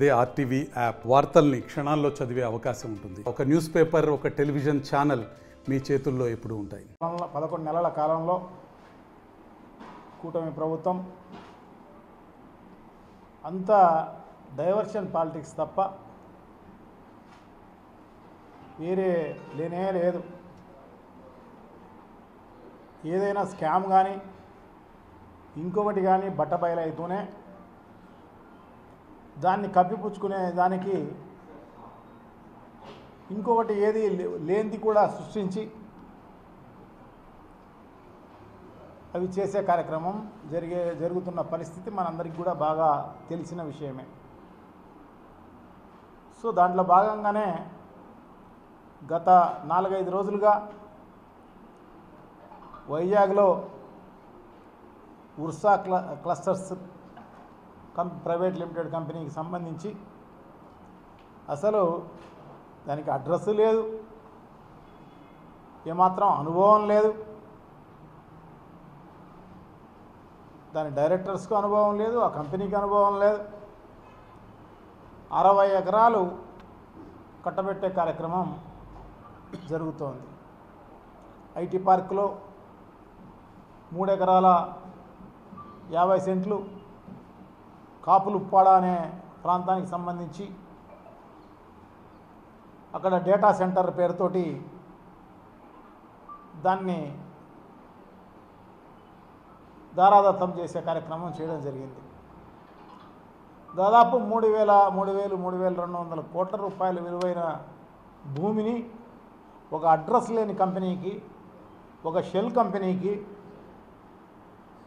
అదే RTV app వార్తల్ని క్షణాల్లో చదివే అవకాశం ఉంటుంది. ఒక న్యూస్ పేపర్, ఒక టెలివిజన్ ఛానల్ మీ చేతుల్లో ఎప్పుడూ ఉంటాయి. 11 నెలల కాలంలో కూటమి ప్రభుత్వం అంతా డైవర్షన్ పాలిటిక్స్ తప్ప వేరే లేనే లేదు. ఏదైనా స్కామ్ కానీ ఇంకొకటి కానీ బట్టబయలైతూనే దాన్ని కప్పిపుచ్చుకునే దానికి ఇంకొకటి ఏది లేనిది కూడా సృష్టించి అవి చేసే కార్యక్రమం జరుగుతున్న పరిస్థితి మనందరికీ కూడా బాగా తెలిసిన విషయమే. సో దాంట్లో భాగంగానే గత 4-5 రోజులుగా వైజాగ్లో ఉర్సా క్లస్టర్స్ ప్రైవేట్ లిమిటెడ్ కంపెనీకి సంబంధించి అసలు దానికి అడ్రస్ లేదు, ఏమాత్రం అనుభవం లేదు, దాని డైరెక్టర్స్కు అనుభవం లేదు, ఆ కంపెనీకి అనుభవం లేదు. 60 ఎకరాలు కట్టబెట్టే కార్యక్రమం జరుగుతోంది. ఐటీ పార్కులో 3 ఎకరాల 50 సెంట్లు కాపులుప్పాడ అనే ప్రాంతానికి సంబంధించి అక్కడ డేటా సెంటర్ పేరుతోటి దాన్ని దారాదత్తం చేసే కార్యక్రమం చేయడం జరిగింది. దాదాపు 3,200 కోట్ల రూపాయల విలువైన భూమిని ఒక అడ్రస్ లేని కంపెనీకి, ఒక షెల్ కంపెనీకి,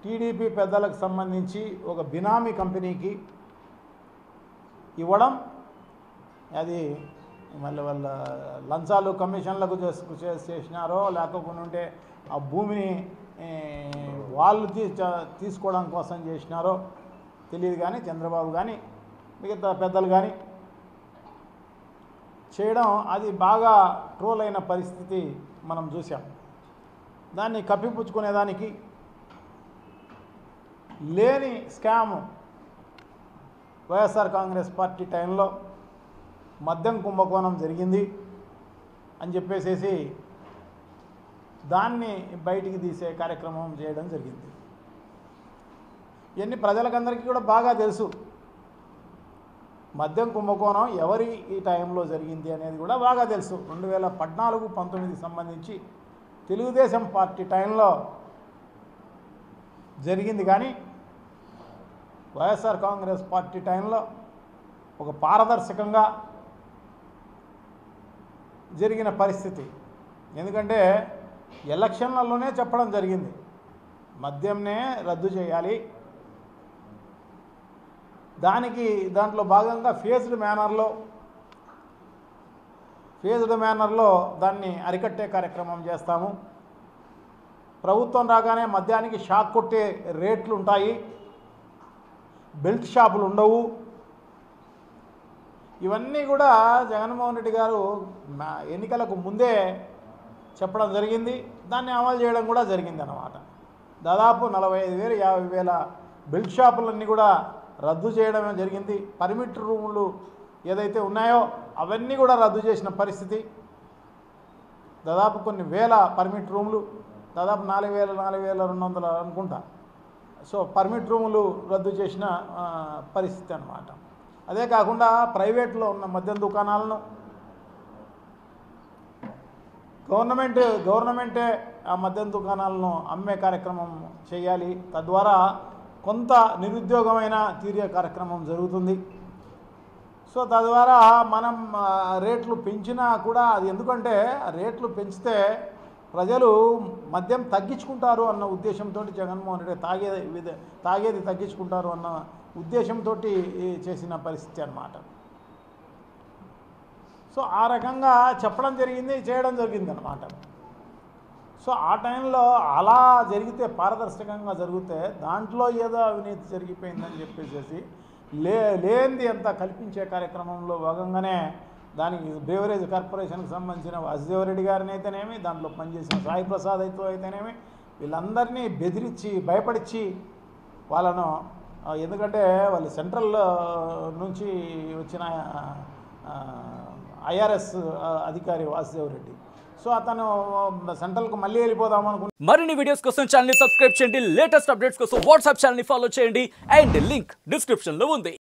టీడీపీ పెద్దలకు సంబంధించి ఒక బినామీ కంపెనీకి ఇవ్వడం, అది మళ్ళీ వాళ్ళ లంచాలు కమిషన్లకు చేసినారో లేకపోతే ఆ భూమిని వాళ్ళు తీసుకోవడం కోసం చేసినారో తెలియదు. కానీ చంద్రబాబు కానీ మిగతా పెద్దలు కానీ చేయడం అది బాగా ట్రోల్ అయిన పరిస్థితి మనం చూసాం. దాన్ని కప్పిపుచ్చుకునేదానికి లేని స్కామ్ వైఎస్ఆర్ కాంగ్రెస్ పార్టీ టైంలో మద్యం కుంభకోణం జరిగింది అని చెప్పేసి దాన్ని బయటికి తీసే కార్యక్రమం చేయడం జరిగింది. ఇవన్నీ ప్రజలకందరికీ కూడా బాగా తెలుసు. మద్యం కుంభకోణం ఎవరి ఈ టైంలో జరిగింది అనేది కూడా బాగా తెలుసు. 2014-19 సంబంధించి తెలుగుదేశం పార్టీ టైంలో జరిగింది. కానీ వైఎస్ఆర్ కాంగ్రెస్ పార్టీ టైంలో ఒక పారదర్శకంగా జరిగిన పరిస్థితి. ఎందుకంటే ఎలక్షన్లలోనే చెప్పడం జరిగింది, మద్యంనే రద్దు చేయాలి. దాంట్లో భాగంగా ఫేజ్డ్ మేనర్లో దాన్ని అరికట్టే కార్యక్రమం చేస్తాము. ప్రభుత్వం రాగానే మద్యానికి షాక్ కొట్టే రేట్లు ఉంటాయి, బెల్ట్ షాపులు ఉండవు. ఇవన్నీ కూడా జగన్మోహన్ రెడ్డి గారు ఎన్నికలకు ముందే చెప్పడం జరిగింది. దాన్ని అమలు చేయడం కూడా జరిగింది అన్నమాట. దాదాపు 45,000 50,000 బెల్ట్ షాపులన్నీ కూడా రద్దు చేయడమే జరిగింది. పర్మిట్ రూములు ఏదైతే ఉన్నాయో అవన్నీ కూడా రద్దు చేసిన పరిస్థితి. దాదాపు కొన్ని వేల పర్మిట్ రూములు, దాదాపు 4,200 అనుకుంటా. సో పర్మిట్ రూములు రద్దు చేసిన పరిస్థితి అన్నమాట. అదే కాకుండా ప్రైవేట్లో ఉన్న మద్యం దుకాణాలను గవర్నమెంటే ఆ మద్యం దుకాణాలను అమ్మే కార్యక్రమం చేయాలి. తద్వారా కొంత నిరుద్యోగమైన తీరే కార్యక్రమం జరుగుతుంది. సో తద్వారా మనం రేట్లు పెంచినా కూడా అది, ఎందుకంటే రేట్లు పెంచితే ప్రజలు మద్యం తగ్గించుకుంటారు అన్న ఉద్దేశంతో జగన్మోహన్ రెడ్డి తాగేది తగ్గించుకుంటారు అన్న ఉద్దేశంతో చేసిన పరిస్థితి అన్నమాట. సో ఆ రకంగా చెప్పడం జరిగింది, చేయడం జరిగింది అన్నమాట. సో ఆ టైంలో అలా జరిగితే, పారదర్శకంగా జరిగితే దాంట్లో ఏదో అవినీతి జరిగిపోయిందని చెప్పేసి లేనిది అంతా కల్పించే కార్యక్రమంలో భాగంగానే దానికి బ్రేవరేజ్ కార్పొరేషన్కి సంబంధించిన వాసుదేవరెడ్డి గారిని అయితేనేమి, దాంట్లో పనిచేసిన సాయి ప్రసాద్ అయితేనేమి, వీళ్ళందరినీ బెదిరించి భయపడిచి వాళ్ళను ఎందుకంటే వాళ్ళు సెంట్రల్ నుంచి వచ్చిన ఐఆర్ఎస్ అధికారి వాసుదేవ్ రెడ్డి. సో అతను సెంట్రల్కు మళ్ళీ వెళ్ళిపోదాం అనుకుంటున్నాను. మరిన్ని వీడియోస్ కోసం ఛానల్ ని సబ్స్క్రైబ్ చేయండి, లేటెస్ట్ అప్డేట్స్ కోసం వాట్సాప్ ఛానల్ ని ఫాలో చేయండి అండ్ లింక్ డిస్క్రిప్షన్ లో ఉంది.